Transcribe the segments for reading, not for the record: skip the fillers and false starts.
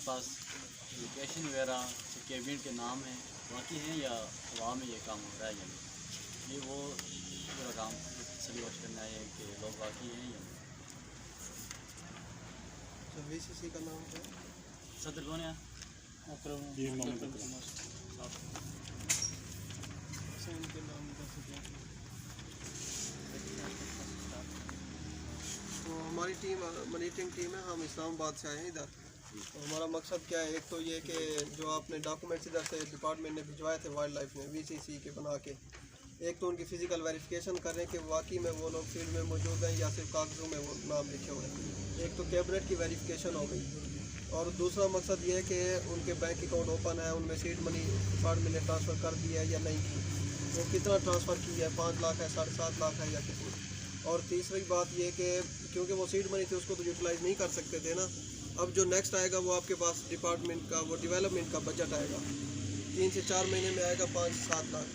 पास location वगैरह cabinet के नाम हैं बाकी हैं या हवा में ये काम हो रहा है या नहीं, ये वो पूरा काम तसली बख्श करना है कि लोग बाकी हैं या नहीं। तो VCC का नाम क्या है? सदर कौन है? इनके नाम तो हमारी टीम मॉनिटरिंग टीम है, हम इस्लामाबाद से आए हैं इधर। तो हमारा मकसद क्या है, एक तो ये कि जो आपने डॉक्यूमेंट्स इधर से डिपार्टमेंट ने भिजवाए थे वाइल्ड लाइफ में VCC के बना के, एक तो उनकी फ़िज़िकल वेरिफिकेशन कर रहे हैं कि वाकई में वो लोग फील्ड में मौजूद हैं या सिर्फ कागज़ों में वो नाम लिखे हुए हैं। एक तो कैबिनेट की वेरिफिकेशन हो गई, और दूसरा मकसद ये है कि उनके बैंक अकाउंट ओपन है, उनमें सीड मनी 60 मिलियन ट्रांसफ़र कर दिया है या नहीं की, वो कितना ट्रांसफ़र किया है, 5 लाख है, 7.5 लाख है या कितनी। और तीसरी बात ये कि क्योंकि वो सीड मनी थी उसको तो यूटिलाइज़ नहीं कर सकते थे ना, अब जो नेक्स्ट आएगा वो आपके पास डिपार्टमेंट का वो डेवलपमेंट का बजट आएगा, 3 से 4 महीने में आएगा 5-7 लाख,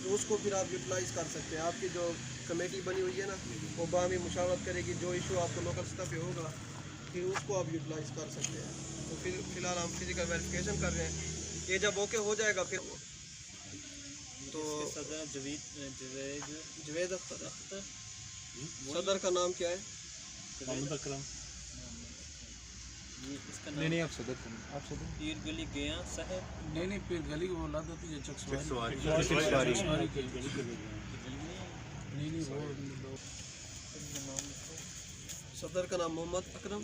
तो उसको फिर आप यूटिलाइज़ कर सकते हैं। आपकी जो कमेटी बनी हुई है ना, वो बाहमी मुशावरत करेगी, जो इशू आपको लोकल सतह पे होगा फिर उसको आप यूटिलाइज़ कर सकते हैं। तो फ़िलहाल हम फिज़िकल वेरिफिकेशन कर रहे हैं, ये जब ओके हो जाएगा फिर तो जवेद अख्तर सदर का नाम क्या है? नहीं आप सदर पीर गली गया शहर नहीं पीर गली वो ला देती है चकसवारी नहीं वो सदर का नाम मोहम्मद अकरम।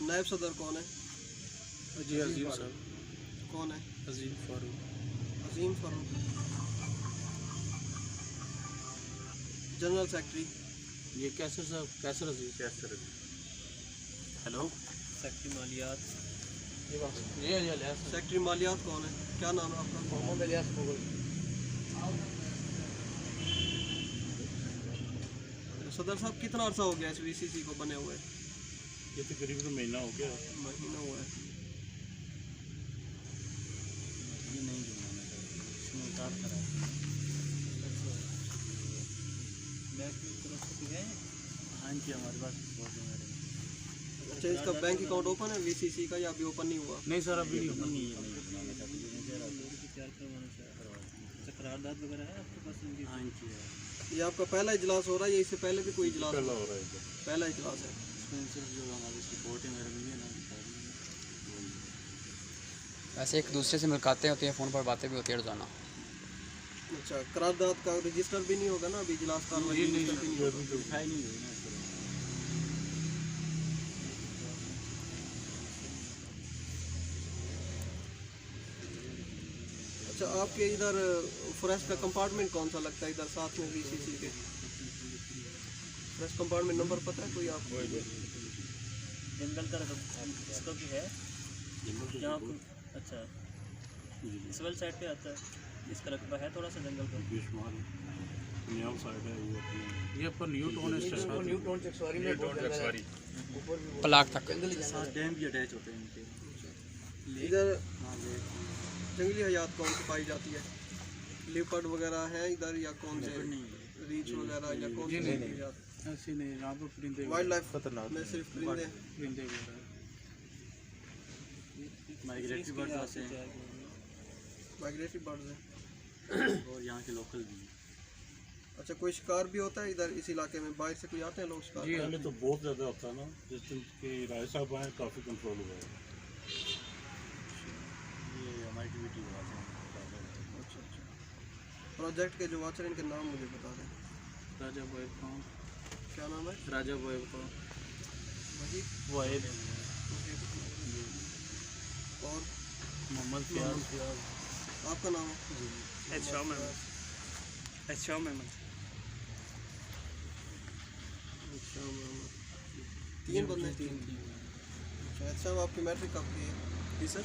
नायब सदर कौन है? जी अजीम साहब। कौन है? अजीम फारूक। अजीम फारूक। जनरल सेक्रेटरी ये कैसर साहब, कैसर अजीज। हेलो सेक्रेटरी मालियात ये अलियास सेक्रेटरी मालियात कौन है? क्या नाम है आपका? मोहम्मद अलियास मुगल। सदर साहब कितना अर्सा हो गया इस VCC को बने हुए? ये तकरीबन महीना हो गया। महीना हुआ है। ये नहीं जुड़ना इसमें उतार करा बैंक की तरफ से गए। हाँ जी हमारे पास बहुत है मेरे। अच्छा, इसका बैंक अकाउंट ओपन है VCC का या अभी ओपन नहीं हुआ? नहीं सर अभी नहीं नहीं बनाना चाहते तैयार करवाना चाहिए। अच्छा करारदाद वगैरह है आपके पास इनकी? हाँ जी है। ये आपका पहला इजलास हो रहा है या इससे पहले भी कोई इजलास पहला हो रहा है पहला इजलास है? इसमें सिर्फ जो हमारी सपोर्ट है मेरे लिए ना वैसे एक दूसरे से मुलाकातें होती हैं, फ़ोन पर बातें भी होती है रोज़ाना। अच्छा, करारदाद का रजिस्टर भी नहीं होगा ना अभी? इजलास का रजिस्टर भी नहीं होगा? दिखाई नहीं हुई ना इस तरह। अच्छा, आपके इधर फॉरेस्ट का कंपार्टमेंट कौन सा लगता है इधर साथ में VCC के? फॉरेस्ट कंपार्टमेंट नंबर पता है कोई आपको? जंगल का इसका भी है यहाँ को। अच्छा सिविल साइड पे आता है, इसका रकबा है थोड़ा सा जंगल का। बेशुमार पंजाब साइड है ये अपने ये पर न्यू टाउन चकसवारी में पलाक तक साथ डैम भी अटैच होते हैं इनके। इधर जंगली हयात कौन सी पाई जाती है? लिपर्ड वगैरह है इधर या कौन से? रीछ वगैरह या कौन से? ऐसी नहीं, यहाँ पर परिंदे वाइल्ड लाइफ में सिर्फ परिंदे वगैरह। माइग्रेटरी बर्ड्स आते हैं माइग्रेटरी बर्ड्स हैं। और यहाँ के लोकल भी। अच्छा, कोई शिकार भी होता है इधर इस इलाके में? बाहर से कोई आते हैं लोग शिकार? जी पहले तो बहुत ज़्यादा होता है ना, जिस दिन के राय साहब आए काफ़ी कंट्रोल हुआ है। ये हमारी ड्यूटी बनाते हैं। अच्छा अच्छा। प्रोजेक्ट के जो वाचर इनके नाम मुझे बता दें। राजा बोएब खान। क्या नाम है? राजा बोएब खान। वही वाहिद और मोहम्मद फयाज। आपका नाम है? अच्छा मैम अच्छा मैम अच्छा, 3 बंदे? 3। अच्छा अच्छा, आपकी मैट्रिक कब की है? जी सर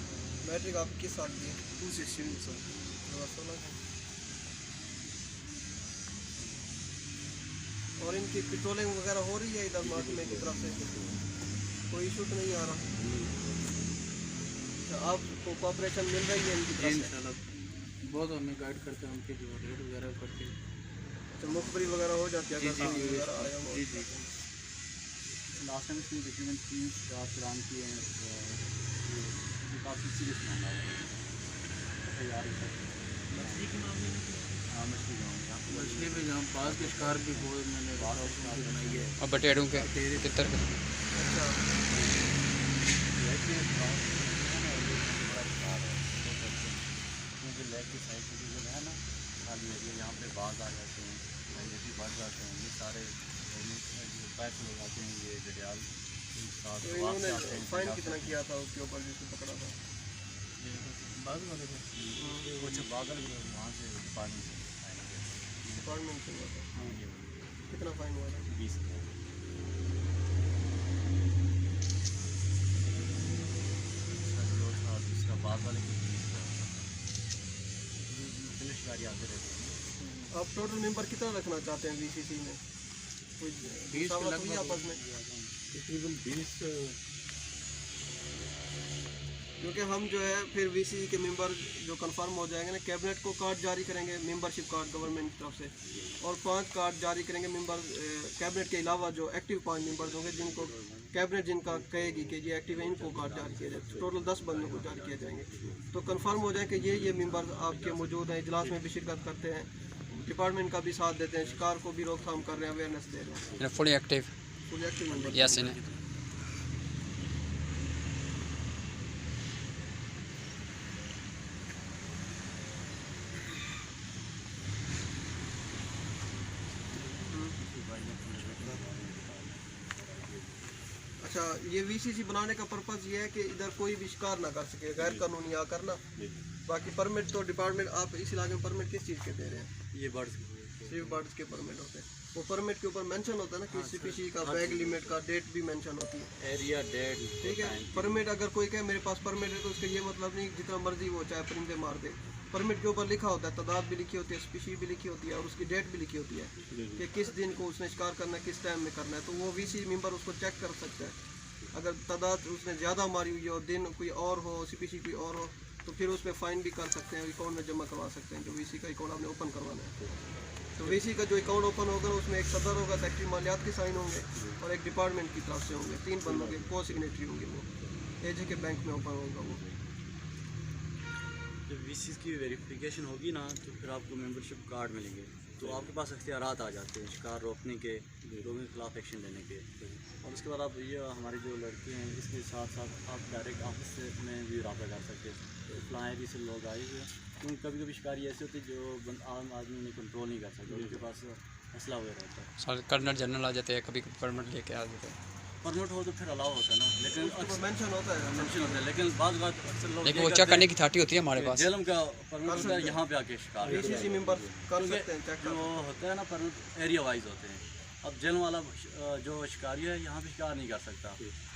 मैट्रिक आप किस साल की है? 216 सर। 2016 की। और इनकी पेट्रोलिंग वगैरह हो रही है इधर महकमे की तरफ से? कोई इशू तो नहीं आ रहा? अच्छा, आपको कोऑपरेशन मिल रही है इनकी तरफ से? इंशाल्लाह बहुत हमें गाइड करते हैं, उनके जो रेट वगैरह करके। अच्छा, मुखबरी वगैरह हो जाती है अगर जी वगैरह आया हो? जी जी लास्ट टाइम इसमें तकरीबन 3 स्टार चलान किए हैं, काफ़ी सीरियस मामला है यार। मछली के मामले में हाँ मछली गाँव मछली में जहाँ पास के शिकार भी बहुत मैंने बनाई है। और बटेरों के तितर के अच्छा लेक की साइड की जो है ना खाली एरिया, यहाँ पे बाज आ जाते हैं, भी बढ़ जाते हैं, ये सारे जो पैक लोग आते हैं, ये गडियाल तो इन्होंने फाइन कितना किया था उसके ऊपर जिसको पकड़ा था? बाग वाले वो अच्छा बागल वहाँ से पानी से फाइन किया, डिपार्टमेंट से हुआ था। हाँ ये कितना फाइन हुआ था? 20,000 दूसरा बाग वाले को 20,000 शिकारी आते रहते हैं। आप टोटल मेंबर कितना रखना चाहते हैं वीसीसी में? कोई 20 सावत के हुई लगभग आपस में? तकरीबन 20 क्योंकि हम जो है फिर वीसीसी के मेंबर जो कंफर्म हो जाएंगे ना, कैबिनेट को कार्ड जारी करेंगे, मेंबरशिप कार्ड गवर्नमेंट की तरफ से, और 5 कार्ड जारी करेंगे मेंबर कैबिनेट के अलावा जो एक्टिव 5 मेंबर्स होंगे जिनको कैबिनेट जिनका कहेगी कि ये एक्टिव है, इनको कार्ड जारी किया जाए। टोटल 10 बंदों को जारी किए जाएंगे, तो कंफर्म हो जाए कि ये मेंबर आपके मौजूद हैं, इजलास में भी शिरकत करते हैं, डिपार्टमेंट का भी साथ देते हैं, शिकार को भी रोकथाम कर रहे हैं, अवेयरनेस दे रहे हैं, fully active full active member. Yes in अच्छा, ये वीसीसी बनाने का पर्पज़ ये है कि इधर कोई भी शिकार ना कर सके गैर कानूनी आकर ना। बाकी परमिट तो डिपार्टमेंट, आप इस इलाके में परमिट किस चीज़ के दे रहे हैं? ये बर्ड्स सिर्फ बर्ड्स के परमिट होते हैं। वो परमिट के ऊपर मेंशन होता है ना कि स्पीशीज का बैग लिमिट का डेट भी मेंशन होती है, एरिया डेट ठीक है। परमिट अगर कोई कहे मेरे पास परमिट है तो उसका ये मतलब नहीं जितना मर्जी वो चाहे परिंदे मार दे। परमिट के ऊपर लिखा होता है, तादाद भी लिखी होती है, स्पीशीज भी लिखी होती है, और उसकी डेट भी लिखी होती है कि किस दिन को उसने शिकार करना है, किस टाइम में करना है। तो वो वीसी मेंबर उसको चेक कर सकता है। अगर तादाद उसने ज़्यादा मारी हुई हो, दिन कोई और हो, स्पीशीज कोई और हो, तो फिर उस पर फ़ाइन भी कर सकते हैं, अकाउंट में जमा करवा सकते हैं। जो वीसी का अकाउंट आपने ओपन करवाना है, तो वीसी का जो अकाउंट ओपन होगा उसमें एक सदर होगा, सेक्रेटरी मालियात के साइन होंगे, और एक डिपार्टमेंट की तरफ से होंगे, 3 बंदों के को सिग्नेटरी होंगे। वो एजे के बैंक में ओपन होगा वो। जब वीसी की वेरिफिकेशन होगी ना, तो फिर आपको मेंबरशिप कार्ड मिलेंगे, तो आपके पास इख्तियारात आ जाते हैं शिकार रोकने के, लोगों के खिलाफ एक्शन लेने के। और उसके बाद आप ये हमारे जो लड़के हैं इसके साथ साथ आप डायरेक्ट ऑफिस में भी रब्ता कर सकते हैं। फलां एरिया से लोग आए हुए हैं, क्योंकि कभी कभी शिकारी ऐसे होते हैं जो आम आदमी ने कंट्रोल नहीं कर सकते, उनके पास असला हुआ रहता है। सारे कर्नल जनरल आ जाते हैं, कभी परमिट लेके आ जाते हैं, परमिट हो तो फिर अलाउ होता है ना, लेकिन मेंशन होता है मेंशन होता है, लेकिन बाद बात अक्सर लोग लेकिन वो चेक करने की थाटी होती है हमारे पास। जेलम का परमिट होता है, यहाँ पे आके शिकार वीसीसी मेंबर कर सकते हैं चेक जो होता है ना, परमिट एरिया वाइज होते हैं। अब जेल वाला जो शिकारी है यहाँ पे शिकार नहीं कर सकता,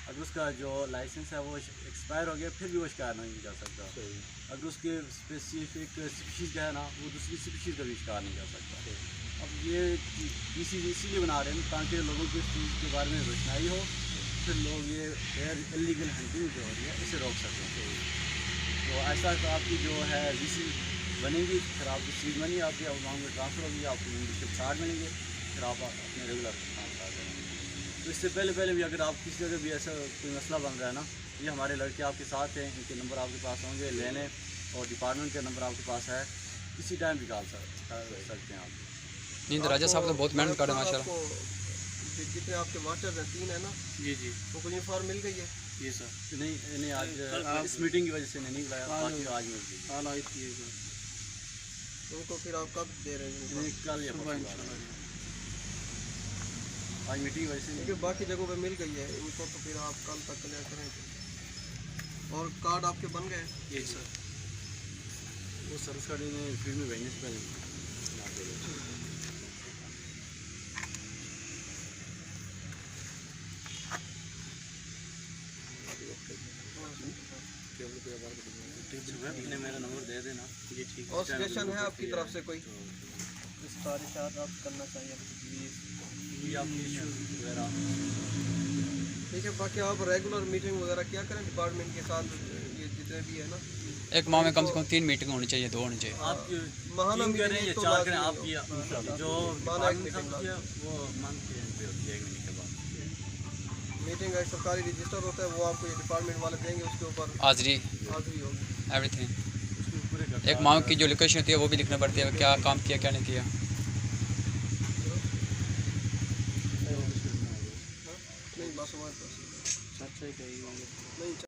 अगर उसका जो लाइसेंस है वो एक्सपायर हो गया फिर भी वो शिकार नहीं कर सकता। अगर उसके स्पेसिफिक स्पीशीज़ का है ना, वो दूसरी स्पीशीज़ का भी शिकार नहीं कर सकता। अब ये इसीलिए बना रहे हैं ताकि लोगों को इस चीज़ के बारे में रोशनाई हो, फिर लोग ये इलीगल हंटिंग जो हो रही है इसे रोक सकें। तो ऐसा आपकी जो है वीसी बनेगी, फिर आपकी सीट मनी आपकी अवाम में ट्रांसफ़र होगी, आपको मेंबरशिप कार्ड मिलेंगे, फिर आप अपने रेगुलर काम कर करेंगे। तो इससे पहले भी अगर आप किसी जगह भी ऐसा कोई मसला बन रहा है ना, ये हमारे लड़के आपके साथ हैं, इनके नंबर आपके पास होंगे लेने, और डिपार्टमेंट का नंबर आपके पास है, किसी टाइम भी कॉल सकते हैं आप। नहीं तो राजा साहब तो बहुत मेहनत कर रहे हैं माशाल्लाह। जितने आपके वाटर हैं 3 है ना, जी जी वो कोई यूनिफॉर्म मिल गई है? ये सर नहीं इन्हें आज इस मीटिंग की वजह से नहीं बुलाया, बाकी आज मिल गई। उनको फिर आप कब दे रहे हैं? कल या आज मीटिंग की वजह से क्योंकि बाकी जगहों पे मिल गई है इनको, तो फिर आप कल तक क्लियर करें। और कार्ड आपके बन गए? ये सर वो सर्विस कार्ड इन्हें फील्ड में भेजने से पहले मेरा नंबर दे देना, ये ठीक है। और सजेशन है आपकी तरफ से कोई? सिफारिशात आप करना चाहिए प्लीज़, आपकी इशू वगैरह। ठीक है, बाकी आप रेगुलर मीटिंग वगैरह क्या करें डिपार्टमेंट के साथ, ये जितने भी है ना, एक माह में कम से कम 3 मीटिंग होनी चाहिए, 2 होनी चाहिए। आपकी महाना टीम करें या 4 करें, लाजमी आपकी जो माना एक डिपार्टमेंट मीटिंग होती है वो मंथ के एंड पे होती है, 1 महीने के बाद। मीटिंग का एक सरकारी रजिस्टर होता है, वो आपको ये डिपार्टमेंट वाले देंगे, उसके ऊपर हाजिरी हाजिरी होगी। एवरीथिंग। एक मांग की जो लोकेशन होती है वो भी लिखना पड़ती है, क्या काम किया क्या नहीं किया। नहीं बस हमारे पास अच्छा ही कही नहीं